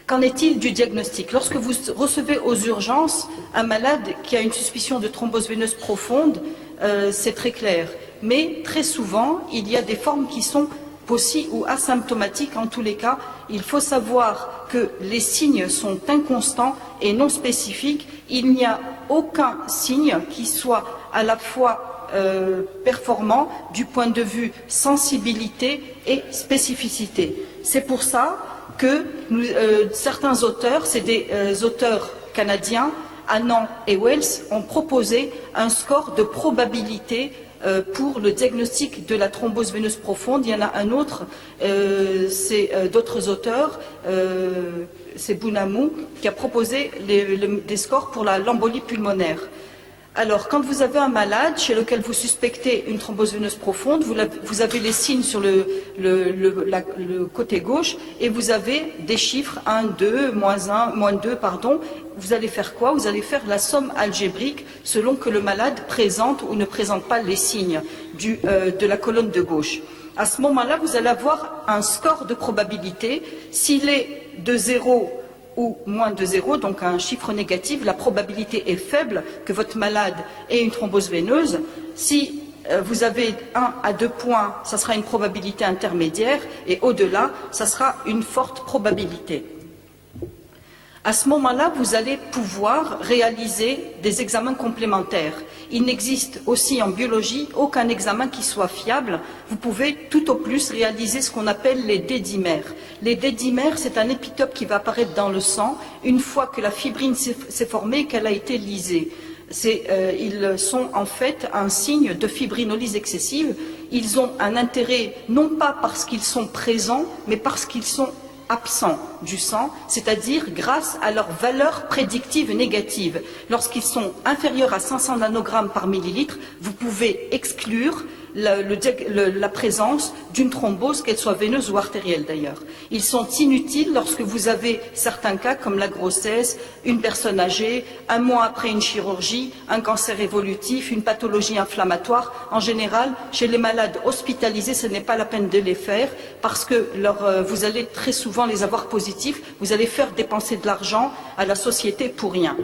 Qu'en est-il du diagnostic? Lorsque vous recevez aux urgences un malade qui a une suspicion de thrombose veineuse profonde, c'est très clair. Mais très souvent, il y a des formes qui sont possibles ou asymptomatiques. En tous les cas, il faut savoir que les signes sont inconstants et non spécifiques. Il n'y a aucun signe qui soit à la fois performant du point de vue sensibilité et spécificité. C'est pour ça que certains auteurs, c'est des auteurs canadiens, Annan et Wells, ont proposé un score de probabilité pour le diagnostic de la thrombose veineuse profonde. Il y en a un autre, c'est d'autres auteurs, c'est Bounamou, qui a proposé des scores pour l'embolie pulmonaire. Alors, quand vous avez un malade chez lequel vous suspectez une thrombose veineuse profonde, vous avez les signes sur le côté gauche et vous avez des chiffres 1, 2, moins 1, moins 2, pardon. Vous allez faire quoi? Vous allez faire la somme algébrique selon que le malade présente ou ne présente pas les signes de la colonne de gauche. À ce moment-là, vous allez avoir un score de probabilité. S'il est de 0 ou moins de 0, donc un chiffre négatif, la probabilité est faible que votre malade ait une thrombose veineuse. Si vous avez 1 à 2 points, ça sera une probabilité intermédiaire, et au-delà, ça sera une forte probabilité. À ce moment-là, vous allez pouvoir réaliser des examens complémentaires. Il n'existe aussi en biologie aucun examen qui soit fiable. Vous pouvez tout au plus réaliser ce qu'on appelle les D-dimères. Les D-dimères, c'est un épitope qui va apparaître dans le sang une fois que la fibrine s'est formée et qu'elle a été lysée. Ils sont en fait un signe de fibrinolyse excessive. Ils ont un intérêt non pas parce qu'ils sont présents, mais parce qu'ils sont absents du sang, c'est-à-dire grâce à leur valeur prédictive négative. Lorsqu'ils sont inférieurs à 500 nanogrammes par millilitre, vous pouvez exclure la présence d'une thrombose, qu'elle soit veineuse ou artérielle d'ailleurs. Ils sont inutiles lorsque vous avez certains cas comme la grossesse, une personne âgée, un mois après une chirurgie, un cancer évolutif, une pathologie inflammatoire. En général, chez les malades hospitalisés, ce n'est pas la peine de les faire parce que vous allez très souvent les avoir positifs. Vous allez faire dépenser de l'argent à la société pour rien.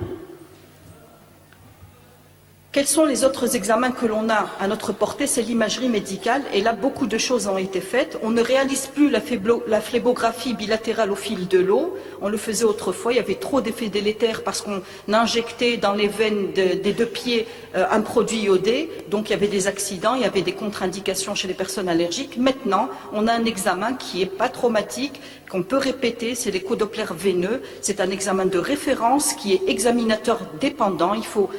Quels sont les autres examens que l'on a à notre portée? C'est l'imagerie médicale, et là, beaucoup de choses ont été faites. On ne réalise plus la phlébographie bilatérale au fil de l'eau. On le faisait autrefois, il y avait trop d'effets délétères parce qu'on injectait dans les veines des deux pieds un produit iodé, donc il y avait des accidents, il y avait des contre-indications chez les personnes allergiques. Maintenant, on a un examen qui n'est pas traumatique, qu'on peut répéter, c'est l'écho-doppler veineux. C'est un examen de référence qui est examinateur dépendant. Il faut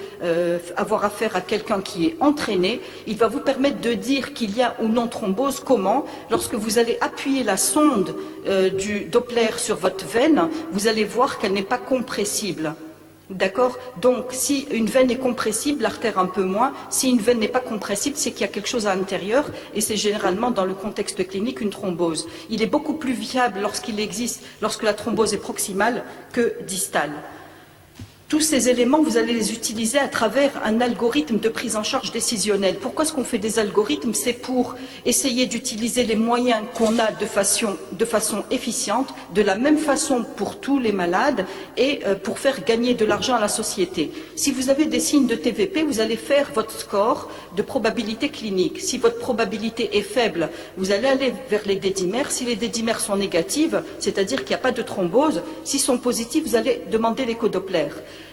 avoir affaire à quelqu'un qui est entraîné. Il va vous permettre de dire qu'il y a ou non thrombose. Comment? Lorsque vous allez appuyer la sonde du Doppler sur votre veine, vous allez voir qu'elle n'est pas compressible. D'accord? Donc, si une veine est compressible, l'artère un peu moins. Si une veine n'est pas compressible, c'est qu'il y a quelque chose à l'intérieur, et c'est généralement dans le contexte clinique une thrombose. Il est beaucoup plus viable lorsque la thrombose est proximale que distale. Tous ces éléments, vous allez les utiliser à travers un algorithme de prise en charge décisionnelle. Pourquoi est-ce qu'on fait des algorithmes? C'est pour essayer d'utiliser les moyens qu'on a de façon efficiente, de la même façon pour tous les malades, et pour faire gagner de l'argent à la société. Si vous avez des signes de TVP, vous allez faire votre score de probabilité clinique. Si votre probabilité est faible, vous allez aller vers les D-dimères. Si les D-dimères sont négatives, c'est-à-dire qu'il n'y a pas de thrombose, s'ils sont positifs, vous allez demander l'écho-doppler.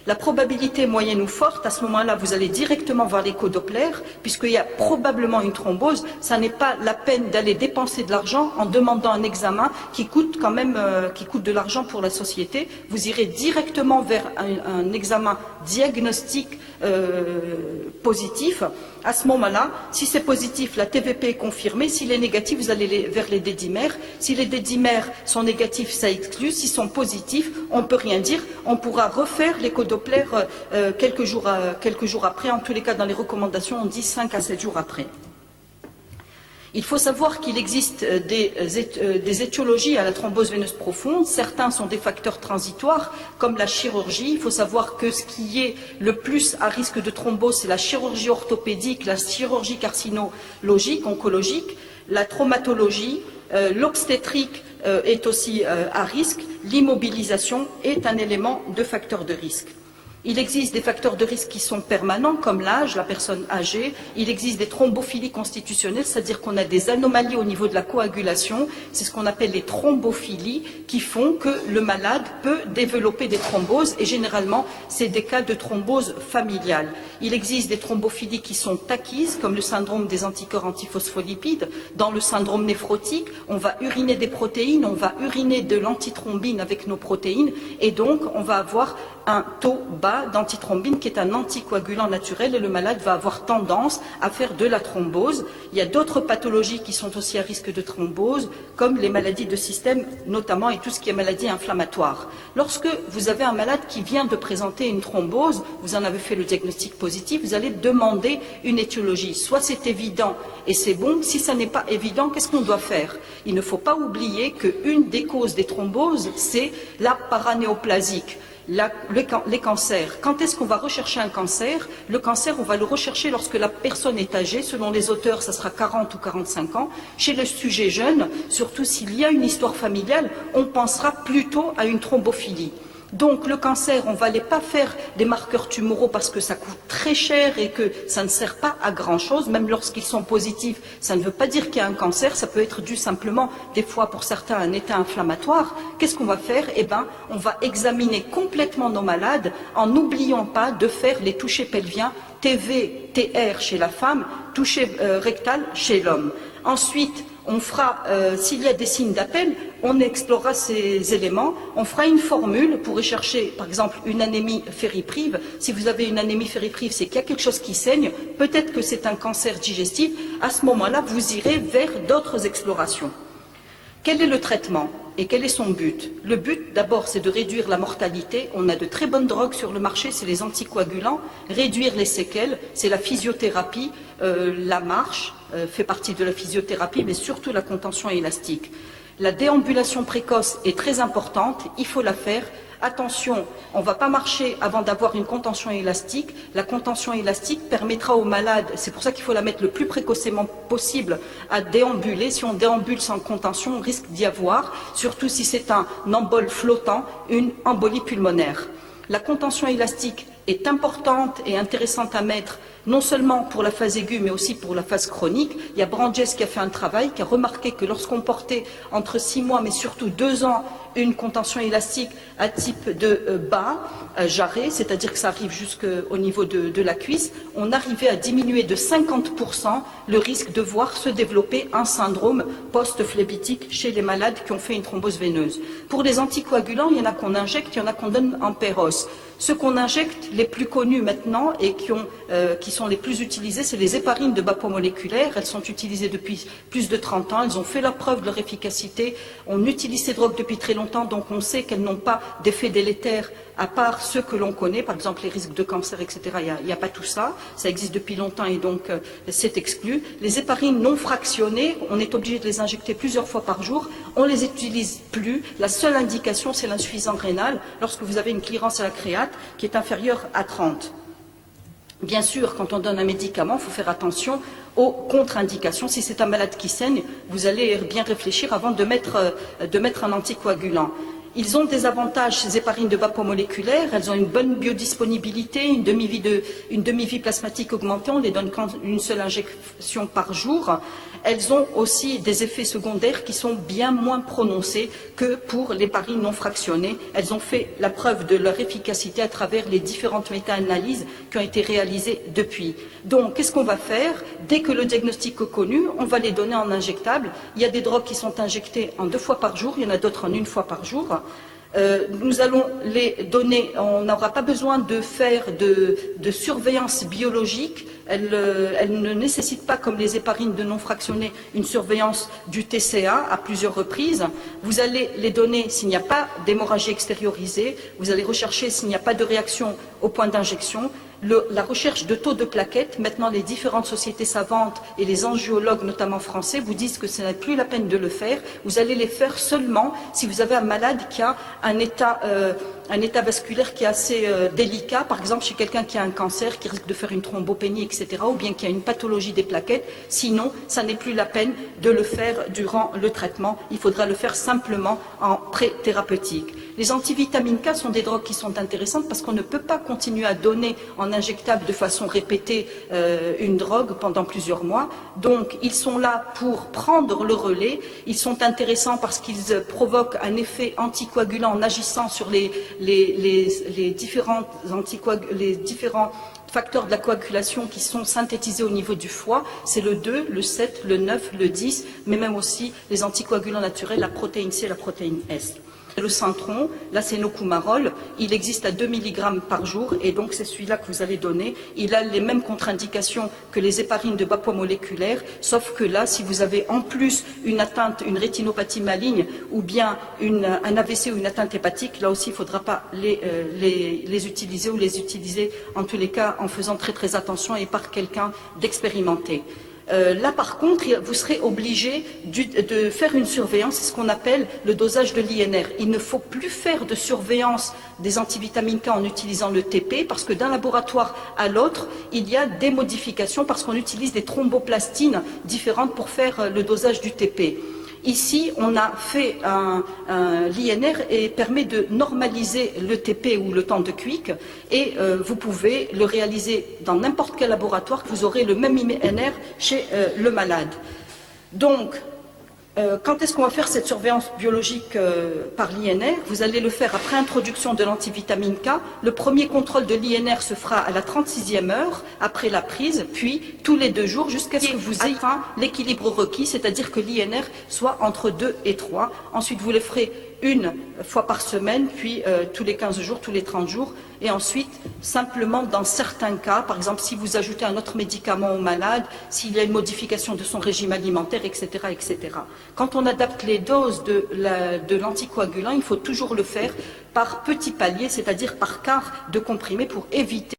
La probabilité moyenne ou forte, à ce moment-là, vous allez directement voir l'écho-doppler, puisqu'il y a probablement une thrombose. Ça n'est pas la peine d'aller dépenser de l'argent en demandant un examen qui coûte quand même de l'argent pour la société. Vous irez directement vers un examen diagnostique positif. À ce moment-là, si c'est positif, la TVP est confirmée. S'il est négatif, vous allez vers les D-dimères. Si les D-dimères sont négatifs, ça exclut. S'ils sont positifs, on ne peut rien dire. On pourra refaire l'écho-doppler quelques jours après. En tous les cas, dans les recommandations, on dit 5 à 7 jours après. Il faut savoir qu'il existe des étiologies à la thrombose veineuse profonde. Certains sont des facteurs transitoires, comme la chirurgie. Il faut savoir que ce qui est le plus à risque de thrombose, c'est la chirurgie orthopédique, la chirurgie carcinologique, oncologique, la traumatologie, l'obstétrique, est aussi à risque, l'immobilisation est un élément de facteur de risque. Il existe des facteurs de risque qui sont permanents, comme l'âge, la personne âgée. Il existe des thrombophilies constitutionnelles, c'est-à-dire qu'on a des anomalies au niveau de la coagulation. C'est ce qu'on appelle les thrombophilies, qui font que le malade peut développer des thromboses, et généralement, c'est des cas de thrombose familiale. Il existe des thrombophilies qui sont acquises, comme le syndrome des anticorps antiphospholipides. Dans le syndrome néphrotique, on va uriner des protéines, on va uriner de l'antithrombine avec nos protéines, et donc on va avoir un taux bas d'antithrombine qui est un anticoagulant naturel, et le malade va avoir tendance à faire de la thrombose. Il y a d'autres pathologies qui sont aussi à risque de thrombose, comme les maladies de système notamment, et tout ce qui est maladie inflammatoire. Lorsque vous avez un malade qui vient de présenter une thrombose, vous en avez fait le diagnostic positif, vous allez demander une étiologie. Soit c'est évident et c'est bon, si ça n'est pas évident, qu'est-ce qu'on doit faire? Il ne faut pas oublier qu'une des causes des thromboses, c'est la paranéoplasique. Les cancers. Quand est-ce qu'on va rechercher un cancer? Le cancer, on va le rechercher lorsque la personne est âgée. Selon les auteurs, ça sera 40 ou 45 ans. Chez le sujet jeune, surtout s'il y a une histoire familiale, on pensera plutôt à une thrombophilie. Donc le cancer, on ne va aller pas faire des marqueurs tumoraux parce que ça coûte très cher et que ça ne sert pas à grand-chose. Même lorsqu'ils sont positifs, ça ne veut pas dire qu'il y a un cancer. Ça peut être dû simplement, des fois pour certains, à un état inflammatoire. Qu'est-ce qu'on va faire? Eh bien, on va examiner complètement nos malades en n'oubliant pas de faire les touchés pelviens TV, TR chez la femme, toucher rectal chez l'homme. Ensuite, on fera, s'il y a des signes d'appel, on explorera ces éléments, on fera une formule pour rechercher, par exemple, une anémie fériprive. Si vous avez une anémie fériprive, c'est qu'il y a quelque chose qui saigne, peut-être que c'est un cancer digestif. À ce moment-là, vous irez vers d'autres explorations. Quel est le traitement et quel est son but? Le but, d'abord, c'est de réduire la mortalité. On a de très bonnes drogues sur le marché, c'est les anticoagulants. Réduire les séquelles, c'est la physiothérapie, la marche fait partie de la physiothérapie, mais surtout la contention élastique. La déambulation précoce est très importante, il faut la faire. Attention, on ne va pas marcher avant d'avoir une contention élastique. La contention élastique permettra aux malades, c'est pour ça qu'il faut la mettre le plus précocement possible, à déambuler. Si on déambule sans contention, on risque d'y avoir, surtout si c'est un embole flottant, une embolie pulmonaire. La contention élastique est importante et intéressante à mettre, non seulement pour la phase aiguë, mais aussi pour la phase chronique. Il y a Branges qui a fait un travail, qui a remarqué que lorsqu'on portait entre 6 mois, mais surtout 2 ans, une contention élastique à type de bas, jarret, c'est-à-dire que ça arrive jusqu'au niveau de la cuisse, on arrivait à diminuer de 50% le risque de voir se développer un syndrome post-phlébitique chez les malades qui ont fait une thrombose veineuse. Pour les anticoagulants, il y en a qu'on injecte, il y en a qu'on donne en péros. Ceux qu'on injecte, les plus connus maintenant et qui sont les plus utilisés, c'est les héparines de bas poids moléculaire. Elles sont utilisées depuis plus de 30 ans. Elles ont fait la preuve de leur efficacité. On utilise ces drogues depuis très longtemps, donc on sait qu'elles n'ont pas d'effet délétère à part ceux que l'on connaît, par exemple les risques de cancer, etc. Il n'y a pas tout ça. Ça existe depuis longtemps et donc c'est exclu. Les héparines non fractionnées, on est obligé de les injecter plusieurs fois par jour. On ne les utilise plus. La seule indication, c'est l'insuffisance rénale lorsque vous avez une clearance à la créate qui est inférieure à 30. Bien sûr, quand on donne un médicament, il faut faire attention aux contre-indications. Si c'est un malade qui saigne, vous allez bien réfléchir avant de mettre un anticoagulant. Ils ont des avantages, ces héparines de bas poids moléculaire, elles ont une bonne biodisponibilité, une demi-vie plasmatique augmentée, on les donne une seule injection par jour. Elles ont aussi des effets secondaires qui sont bien moins prononcés que pour l'héparine non fractionnée. Elles ont fait la preuve de leur efficacité à travers les différentes méta-analyses qui ont été réalisées depuis. Donc, qu'est-ce qu'on va faire? Dès que le diagnostic est connu, on va les donner en injectable. Il y a des drogues qui sont injectées en 2 fois par jour, il y en a d'autres en 1 fois par jour. Nous allons les donner, on n'aura pas besoin de faire de surveillance biologique, elle ne nécessite pas, comme les héparines de non fractionnées, une surveillance du TCA à plusieurs reprises. Vous allez les donner s'il n'y a pas d'hémorragie extériorisée, vous allez rechercher s'il n'y a pas de réaction au point d'injection. La recherche de taux de plaquettes, maintenant les différentes sociétés savantes et les angiologues, notamment français, vous disent que ce n'est plus la peine de le faire. Vous allez les faire seulement si vous avez un malade qui a un état vasculaire qui est assez délicat, par exemple chez quelqu'un qui a un cancer, qui risque de faire une thrombopénie, etc. etc., ou bien qu'il y a une pathologie des plaquettes. Sinon, ça n'est plus la peine de le faire durant le traitement. Il faudra le faire simplement en pré-thérapeutique. Les antivitamines K sont des drogues qui sont intéressantes parce qu'on ne peut pas continuer à donner en injectable de façon répétée une drogue pendant plusieurs mois. Donc, ils sont là pour prendre le relais. Ils sont intéressants parce qu'ils provoquent un effet anticoagulant en agissant sur les différents facteurs de la coagulation qui sont synthétisés au niveau du foie. C'est le 2, le 7, le 9, le 10, mais même aussi les anticoagulants naturels, la protéine C et la protéine S. Le Centron, là c'est Nocumarol, il existe à 2 mg par jour et donc c'est celui-là que vous allez donner. Il a les mêmes contre-indications que les héparines de bas poids moléculaire, sauf que là, si vous avez en plus une atteinte, une rétinopathie maligne ou bien un AVC ou une atteinte hépatique, là aussi il ne faudra pas les utiliser ou les utiliser en tous les cas en faisant très très attention et par quelqu'un d'expérimenté. Là, par contre, vous serez obligé de faire une surveillance, c'est ce qu'on appelle le dosage de l'INR. Il ne faut plus faire de surveillance des antivitamines K en utilisant le TP, parce que d'un laboratoire à l'autre, il y a des modifications, parce qu'on utilise des thromboplastines différentes pour faire le dosage du TP. Ici, on a fait l'INR et permet de normaliser le TP ou le temps de QIC et vous pouvez le réaliser dans n'importe quel laboratoire, que vous aurez le même INR chez le malade. Donc, quand est-ce qu'on va faire cette surveillance biologique par l'INR? Vous allez le faire après introduction de l'antivitamine K. Le premier contrôle de l'INR se fera à la 36e heure après la prise, puis tous les 2 jours jusqu'à ce que vous ayez atteint l'équilibre requis, c'est-à-dire que l'INR soit entre 2 et 3. Ensuite, vous le ferez une fois par semaine, puis tous les 15 jours, tous les 30 jours, et ensuite, simplement dans certains cas, par exemple, si vous ajoutez un autre médicament au malade, s'il y a une modification de son régime alimentaire, etc., etc. Quand on adapte les doses de l'anticoagulant, il faut toujours le faire par petits paliers, c'est-à-dire par quart de comprimé pour éviter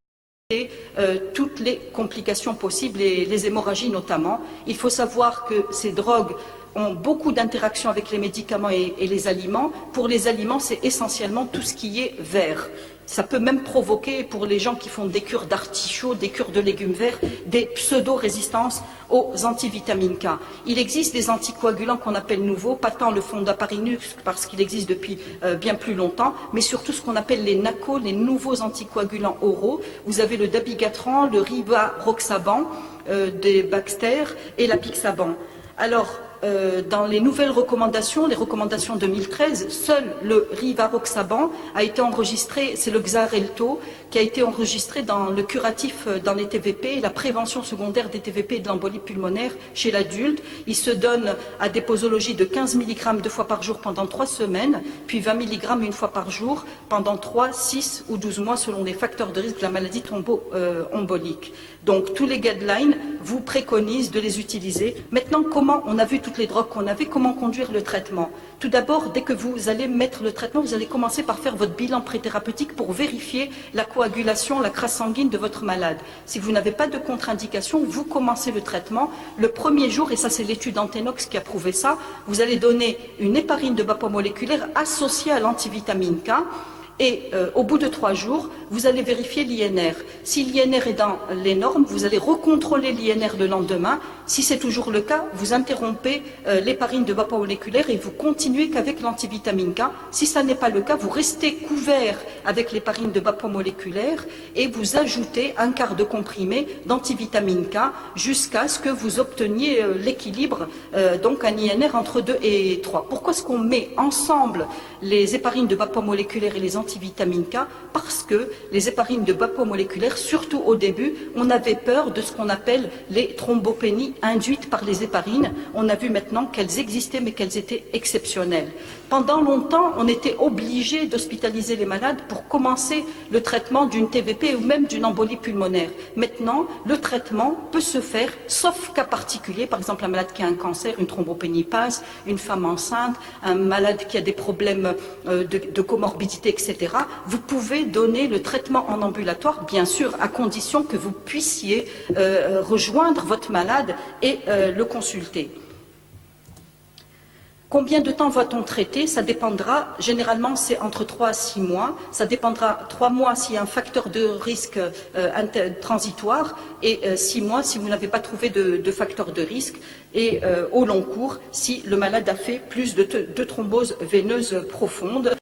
toutes les complications possibles, et les hémorragies notamment. Il faut savoir que ces drogues ont beaucoup d'interactions avec les médicaments et les aliments. Pour les aliments, c'est essentiellement tout ce qui est vert. Ça peut même provoquer, pour les gens qui font des cures d'artichauts, des cures de légumes verts, des pseudo-résistances aux antivitamines K. Il existe des anticoagulants qu'on appelle nouveaux, pas tant le Fondaparinux parce qu'il existe depuis bien plus longtemps, mais surtout ce qu'on appelle les NACO, les nouveaux anticoagulants oraux. Vous avez le dabigatran, le rivaroxaban des Baxter et la Pixaban. Alors, dans les nouvelles recommandations, les recommandations 2013, seul le rivaroxaban a été enregistré, c'est le Xarelto, qui a été enregistré dans le curatif dans les TVP et la prévention secondaire des TVP et de l'embolie pulmonaire chez l'adulte. Il se donne à des posologies de 15 mg 2 fois par jour pendant 3 semaines, puis 20 mg 1 fois par jour pendant 3, 6 ou 12 mois selon les facteurs de risque de la maladie thromboembolique. Donc tous les guidelines vous préconisent de les utiliser. Maintenant, comment, on a vu toutes les drogues qu'on avait, comment conduire le traitement? Tout d'abord, dès que vous allez mettre le traitement, vous allez commencer par faire votre bilan préthérapeutique pour vérifier la coagulation, la crasse sanguine de votre malade. Si vous n'avez pas de contre-indication, vous commencez le traitement. Le premier jour, et ça c'est l'étude Antenox qui a prouvé ça, vous allez donner une héparine de bas poids moléculaire associée à l'antivitamine K. Et au bout de 3 jours, vous allez vérifier l'INR. Si l'INR est dans les normes, vous allez recontrôler l'INR le lendemain. Si c'est toujours le cas, vous interrompez l'héparine de bas poids moléculaire et vous continuez qu'avec l'antivitamine K. Si ça n'est pas le cas, vous restez couvert avec l'héparine de bas poids moléculaire et vous ajoutez un quart de comprimé d'antivitamine K jusqu'à ce que vous obteniez l'équilibre, donc un INR entre 2 et 3. Pourquoi est-ce qu'on met ensemble les héparines de bas poids moléculaire et les antivitamines K? Parce que les héparines de bas poids moléculaire, surtout au début, on avait peur de ce qu'on appelle les thrombopénies induites par les héparines. On a vu maintenant qu'elles existaient, mais qu'elles étaient exceptionnelles. Pendant longtemps, on était obligé d'hospitaliser les malades pour commencer le traitement d'une TVP ou même d'une embolie pulmonaire. Maintenant, le traitement peut se faire, sauf cas particulier, par exemple un malade qui a un cancer, une thrombopénie passe, une femme enceinte, un malade qui a des problèmes de comorbidité, etc. Vous pouvez donner le traitement en ambulatoire, bien sûr, à condition que vous puissiez rejoindre votre malade et le consulter. Combien de temps va-t-on traiter? Ça dépendra, généralement c'est entre 3 à 6 mois, ça dépendra 3 mois s'il y a un facteur de risque transitoire et 6 mois si vous n'avez pas trouvé de facteur de risque et au long cours si le malade a fait plus de thromboses veineuses profondes.